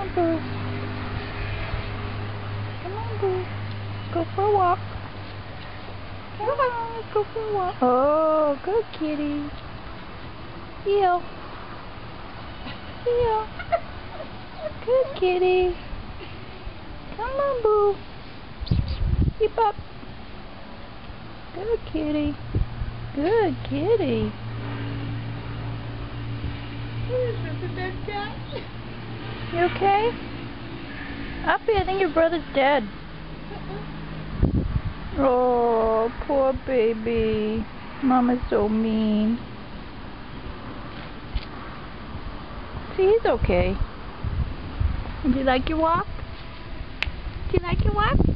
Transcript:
on, Boo. Come on, Boo. Let's go for a walk. Come on, let's go for a walk. Oh, good kitty. Heel. Heel. Good kitty. Come on, Boo. Keep up. Good kitty. Good kitty. You okay? Uppy, I think your brother's dead. Oh, poor baby. Mama's so mean. See, he's okay. Did you like your walk? Did you like your walk?